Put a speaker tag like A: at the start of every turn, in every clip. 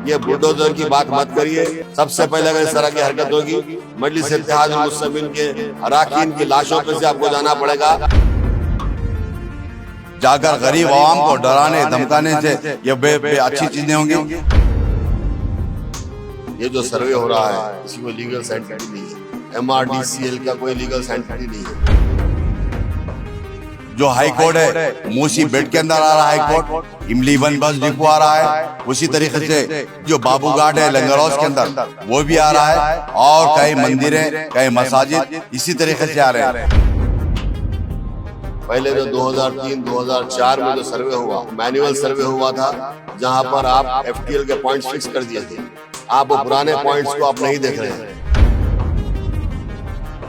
A: ये बुलडोजर की बात मत करिए। सबसे पहले अगर इस तरह की हरकत होगी, मजलिस इत्तेहादुल मुस्लिमीन के अराकीन की लाशों पे से आपको जाना पड़ेगा।
B: जाकर गरीब आवाम को डराने धमकाने से ये अच्छी चीजें होंगी।
A: ये जो सर्वे हो रहा है इसकी कोई लीगल साइंटिफिक नहीं है, MRDCL का कोई लीगल साइंटिफिक नहीं है।
B: जो हाई कोर्ट है मूसी बेड के अंदर आ रहा है हाई कोर्ट, इमली वन बस डिपो आ रहा है, उसी तरीके से जो बाबू घाट है लंगर हाउस के अंदर वो भी आ रहा है, और कई मंदिरें कई मसाजिद इसी तरीके से आ रहे हैं।
A: पहले जो 2003-2004 में जो सर्वे हुआ, मैनुअल सर्वे हुआ था, जहां पर आप FTL के पॉइंट्स फिक्स कर दिए थे। आप वो पुराने पॉइंट्स को आप नहीं देख रहे हैं।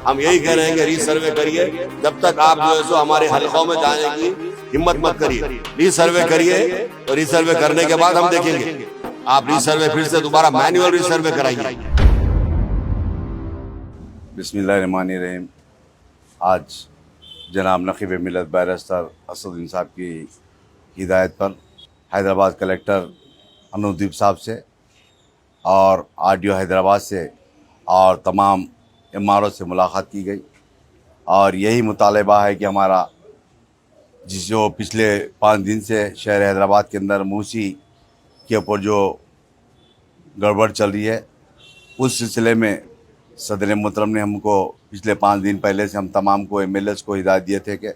A: हम यही कह रहे हैं कि रीसर्वे करिए। जब तक आप जो है सो हमारे हलकों में जाने की हिम्मत मत करिए, रीसर्वे करिए। तो रीसर्वे करने के बाद हम देखेंगे, आप रीसर्वे फिर से दोबारा मैनुअल रीसर्वे कराइए।
B: बिस्मिल्लाहिर्रहमानिर्रहीम। आज जनाब नकीब मिलत बैरिस्टर असदुद्दीन साहब की हिदायत पर हैदराबाद कलेक्टर अनुदीप साहब से और RDO हैदराबाद से और तमाम MRO से मुलाकात की गई, और यही मुतालबा है कि हमारा जो पिछले 5 दिन से शहर हैदराबाद के अंदर मूसी के ऊपर जो गड़बड़ चल रही है, उस सिलसिले में सदर मोहतरम ने हमको पिछले 5 दिन पहले से हम तमाम को MLAs को हिदायत दिए थे कि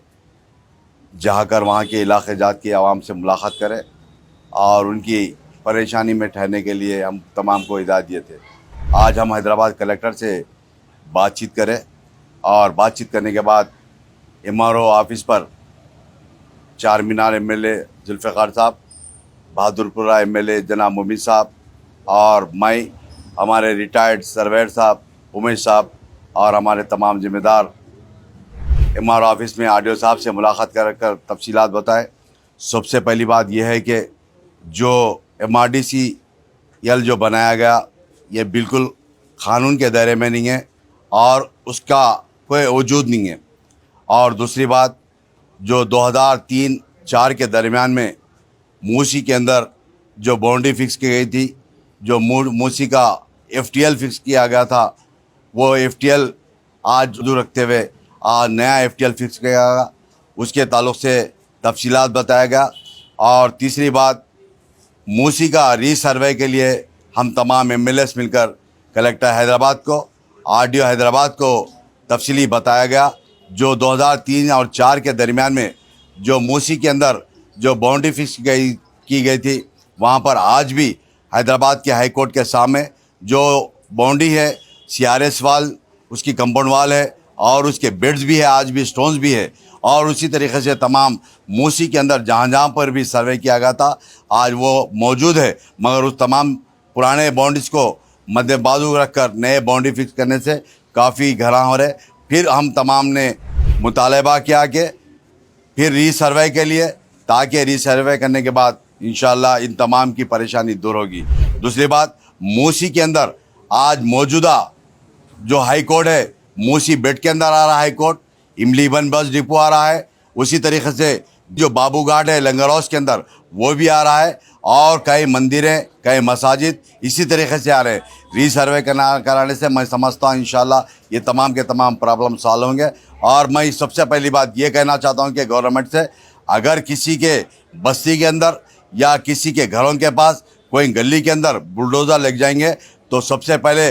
B: जाकर वहाँ के इलाके जात की आवाम से मुलाकात करें और उनकी परेशानी में ठहरने के लिए हम तमाम को हिदायत दिए थे। आज हम हैदराबाद कलेक्टर से बातचीत करें, और बातचीत करने के बाद MRO ऑफिस पर चार मीनार MLA जुल्फ़िकार साहब, बहादुरपुरा MLA जनाब मुमिन साहब, और मैं, हमारे रिटायर्ड सर्वेयर साहब उमेश साहब, और हमारे तमाम जिम्मेदार MRO ऑफिस में RDO साहब से मुलाकात कर तफसीलात बताएं। सबसे पहली बात यह है कि जो MRDCL जो बनाया गया ये बिल्कुल क़ानून के दायरे में नहीं है और उसका कोई वजूद नहीं है। और दूसरी बात, जो 2003-04 के दरमियान में मूसी के अंदर जो बाउंड्री फिक्स की गई थी, जो मूसी का FTL फिक्स किया गया था, वो FTL आज जो रखते हुए आज नया FTL फिक्स किया गया, उसके ताल्लुक़ से तफसीलात बताया गया। और तीसरी बात, मूसी का रीसर्वे के लिए हम तमाम MLAs मिलकर कलेक्टर हैदराबाद को, RDO हैदराबाद को तफसीली बताया गया। जो 2003 और 4 के दरमियान में जो मूसी के अंदर जो बाउंड्री फिक्स की गई थी, वहाँ पर आज भी हैदराबाद के हाई कोर्ट के सामने जो बाउंड्री है, CRS वाल उसकी कंपाउंड वाल है, और उसके बेड्स भी है, आज भी स्टोन्स भी है, और उसी तरीके से तमाम मूसी के अंदर जहाँ जहाँ पर भी सर्वे किया गया था आज वो मौजूद है। मगर उस तमाम पुराने बाउंड्रीज को मद्देबाजू रख कर नए बाउंड्री फिक्स करने से काफ़ी घरा हो रहे। फिर हम तमाम ने मुतालबा किया कि फिर रीसर्वे के लिए, ताकि रीसर्वे करने के बाद इंशाअल्लाह इन तमाम की परेशानी दूर होगी। दूसरी बात, मूसी के अंदर आज मौजूदा जो हाई कोर्ट है, मूसी बेड के अंदर आ रहा है हाई कोर्ट, इमली वन बस डिपो आ रहा है, उसी तरीके से जो बाबू घाट है लंगर हाउस के अंदर वो भी आ रहा है, और कई मंदिरें कई मसाजिद इसी तरीके से आ रहे हैं। रीसर्वे कराने से मैं समझता हूँ इंशाल्लाह ये तमाम के तमाम प्रॉब्लम सॉल्व होंगे। और मैं सबसे पहली बात ये कहना चाहता हूँ कि गवर्नमेंट से, अगर किसी के बस्ती के अंदर या किसी के घरों के पास कोई गली के अंदर बुलडोज़र लग जाएंगे, तो सबसे पहले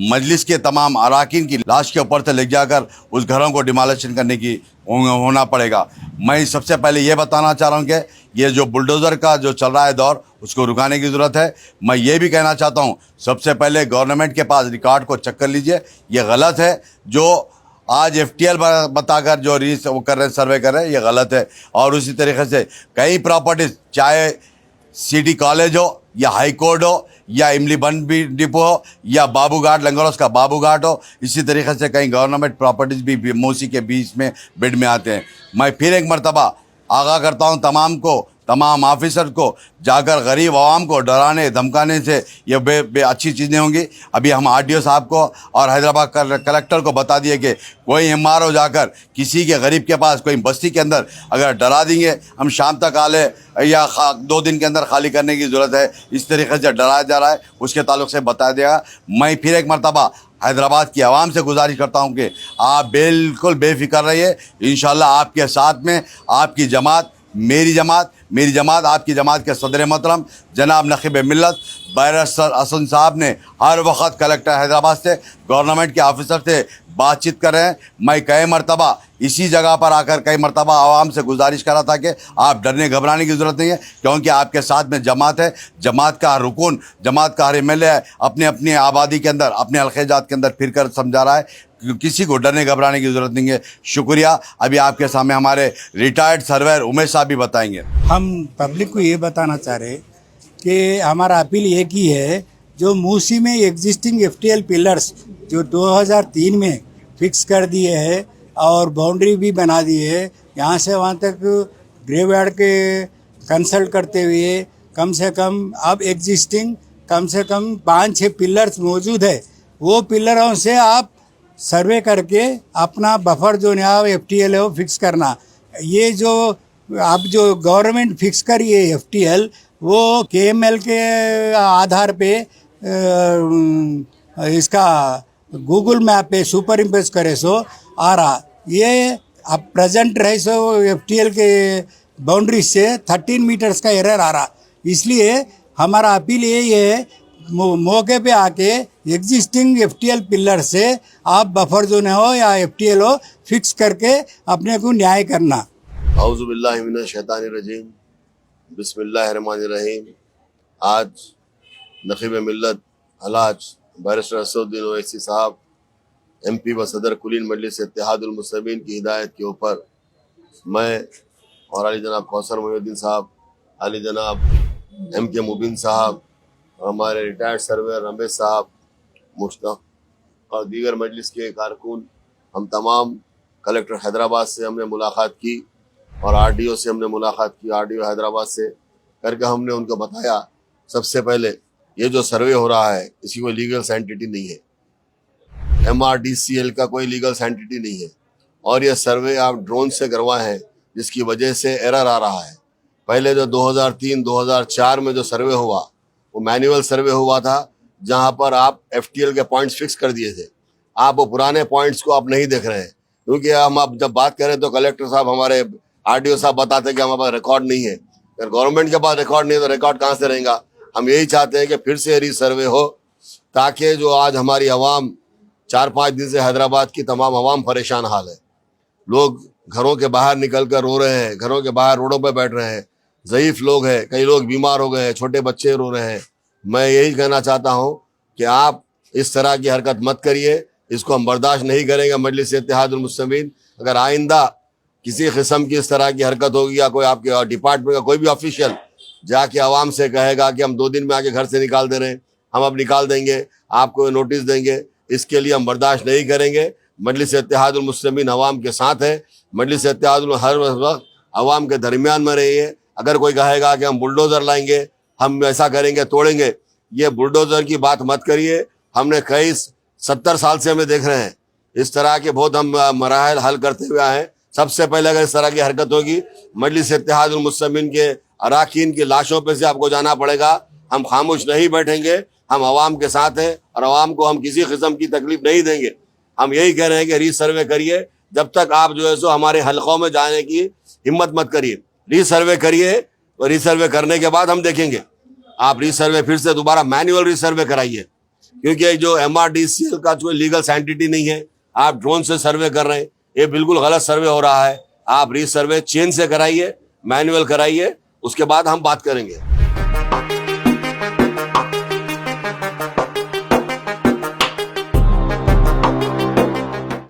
B: मजलिस के तमाम अराकीन की लाश के ऊपर से ले जाकर उस घरों को डिमोलिशन करने की होना पड़ेगा। मैं सबसे पहले ये बताना चाह रहा हूँ कि ये जो बुलडोज़र का जो चल रहा है दौर, उसको रुकाने की ज़रूरत है। मैं ये भी कहना चाहता हूँ, सबसे पहले गवर्नमेंट के पास रिकॉर्ड को चेक कर लीजिए। ये गलत है जो आज FTL बताकर जो वो कर रहे हैं, सर्वे कर रहे हैं, ये गलत है। और उसी तरीके से कई प्रॉपर्टीज़, चाहे सिटी कॉलेज हो या हाई कोर्ट हो या इमली बन डिपो हो या बाबू घाट लंगर हाउस का बाबू घाट हो, इसी तरीके से कई गवर्नमेंट प्रॉपर्टीज़ भी मूसी के बीच में बेड में आते हैं। मैं फिर एक मरतबा आगाह करता हूं तमाम को तमाम ऑफिसर को जाकर गरीब आवाम को डराने धमकाने से ये बे अच्छी चीज़ें होंगी। अभी हम आरडीओ साहब को और हैदराबाद कलेक्टर को बता दिए कि कोई एमआरओ जाकर किसी के गरीब के पास कोई बस्ती के अंदर अगर डरा देंगे हम शाम तक आले या 2 दिन के अंदर खाली करने की ज़रूरत है, इस तरीके से डराया जा रहा है, उसके ताल्लुक से बताया देगा। मैं फिर एक मरतबा हैदराबाद की आवाम से गुजारिश करता हूं कि आप बिल्कुल बेफिक्र रहिए। इंशाल्लाह आपके साथ में आपकी जमात, मेरी जमात आपकी जमात के सदर मोहतरम जनाब नखीब मिल्लत बैरिस्टर हसन साहब ने हर वक्त कलेक्टर हैदराबाद से, गवर्नमेंट के ऑफिसर से बातचीत कर रहे हैं। मैं कई मरतबा इसी जगह पर आकर कई मरतबा आवाम से गुजारिश करा था कि आप डरने घबराने की ज़रूरत नहीं है, क्योंकि आपके साथ में जमात है। जमात का हर रुकन, जमात का हर एमएलए अपने अपनी आबादी के अंदर, अपने अलखेजात के अंदर फिर कर समझा रहा है, किसी को डरने घबराने की ज़रूरत नहीं है। शुक्रिया। अभी आपके सामने हमारे रिटायर्ड सर्वेयर उमेश साहब भी बताएंगे।
C: हम पब्लिक को ये बताना चाह रहे कि हमारा अपील एक ही है, जो मूसी में एग्जिस्टिंग एफटीएल पिलर्स जो 2003 में फिक्स कर दिए हैं और बाउंड्री भी बना दी है, यहाँ से वहाँ तक ग्रेवयार्ड के कंसल्ट करते हुए कम से कम अब एग्जिस्टिंग कम से कम 5-6 पिलर्स मौजूद है। वो पिलरों से आप सर्वे करके अपना बफर जो है एफटीएल है वो फिक्स करना। ये जो अब जो गवर्नमेंट फिक्स करी है एफटीएल, वो केएमएल के आधार पे इसका गूगल मैप पे सुपर इम्पोज करे सो आ रहा। ये अब प्रेजेंट रहे सो एफटीएल के बाउंड्री से 13 मीटर्स का एरर आ रहा। इसलिए हमारा अपील यही है, मौके पे आके एग्जिस्टिंग एफटीएल पिलर से आप बफर जोन हो या एफटीएल हो फिक्स करके अपने को न्याय करना।
A: औज़ु बिल्लाहि मिनश शैतानिर रजीम, बिस्मिल्लाहिर्रहमानिर रहीम। आज नखीब मिल्लत अलाज बैरिस्टर असदुद्दीन ओवैसी साहब एमपी व सदर कुलीन मजलिस इत्तेहादुल मुस्लिमीन की हिदायत के ऊपर मैं और अली जनाब कौसर मोहिउद्दीन साहब, अली जनाब एमके मुबीन साहब, हमारे रिटायर्ड सर्वेयर रमेश साहब, मुश्ताक और दीगर मजलिस के कारकुन, हम तमाम कलेक्टर हैदराबाद से हमने मुलाकात की और आरडीओ से हमने मुलाकात की। आरडीओ हैदराबाद से करके हमने उनको बताया, सबसे पहले ये जो सर्वे हो रहा है इसकी कोई लीगल सैंटिटी नहीं है, MRDCL का कोई लीगल सैंटिटी नहीं है, और ये सर्वे आप ड्रोन से करवाए हैं जिसकी वजह से एरर आ रहा है। पहले जो 2003-2004 में जो सर्वे हुआ वो मैनुअल सर्वे हुआ था, जहां पर आप एफटीएल के पॉइंट्स फिक्स कर दिए थे। आप वो पुराने पॉइंट्स को आप नहीं देख रहे हैं, क्योंकि हम अब जब बात करें तो कलेक्टर साहब, हमारे आरडीओ साहब बताते हैं कि हमारे पास रिकॉर्ड नहीं है। अगर गवर्नमेंट के पास रिकॉर्ड नहीं है तो रिकॉर्ड कहाँ से रहेगा। हम यही चाहते हैं कि फिर से रीसर्वे हो, ताकि जो आज हमारी आवाम 4-5 दिन से हैदराबाद की तमाम आवाम परेशान हाल है। लोग घरों के बाहर निकल कर रो रहे हैं, घरों के बाहर रोडों पर बैठ रहे हैं, ज़ईफ़ लोग हैं, कई लोग बीमार हो गए हैं, छोटे बच्चे रो रहे हैं। मैं यही कहना चाहता हूं कि आप इस तरह की हरकत मत करिए, इसको हम बर्दाश्त नहीं करेंगे। मजलिस इत्तेहादुल मुस्लिमीन, अगर आइंदा किसी किस्म की इस तरह की हरकत होगी या कोई आपके डिपार्टमेंट का कोई भी ऑफिशियल जाके आवाम से कहेगा कि हम 2 दिन में आके घर से निकाल दे रहे हैं, हम अब निकाल देंगे, आपको नोटिस देंगे, इसके लिए हम बर्दाश्त नहीं करेंगे। मजलिस इत्तेहादुल मुस्लिमीन अवाम के साथ है। मजलिस इत्तेहादुल हर वक्त अवाम के दरमियान में रहिए। अगर कोई कहेगा कि हम बुलडोज़र लाएंगे, हम ऐसा करेंगे, तोड़ेंगे, ये बुलडोज़र की बात मत करिए। हमने कई 70 साल से हमें देख रहे हैं, इस तरह के बहुत हम मराहल हल करते हुए आए हैं। सबसे पहले अगर इस तरह की हरकत होगी, मजलिस इत्तेहादुल मुस्लिमीन के अराकीन की लाशों पे से आपको जाना पड़ेगा। हम खामोश नहीं बैठेंगे, हम आवाम के साथ हैं और आवाम को हम किसी किस्म की तकलीफ नहीं देंगे। हम यही कह रहे हैं कि रीसर्वे करिए, जब तक आप जो है सो हमारे हलकों में जाने की हिम्मत मत करिए। रीसर्वे करिए, और रीसर्वे करने के बाद हम देखेंगे। आप रीसर्वे फिर से दोबारा मैनुअल रीसर्वे कराइए, क्योंकि जो MRDCL का कोई लीगल सैंटिटी नहीं है, आप ड्रोन से सर्वे कर रहे हैं, ये बिल्कुल गलत सर्वे हो रहा है। आप रीसर्वे चेन से कराइए, मैनुअल कराइए, उसके बाद हम बात करेंगे।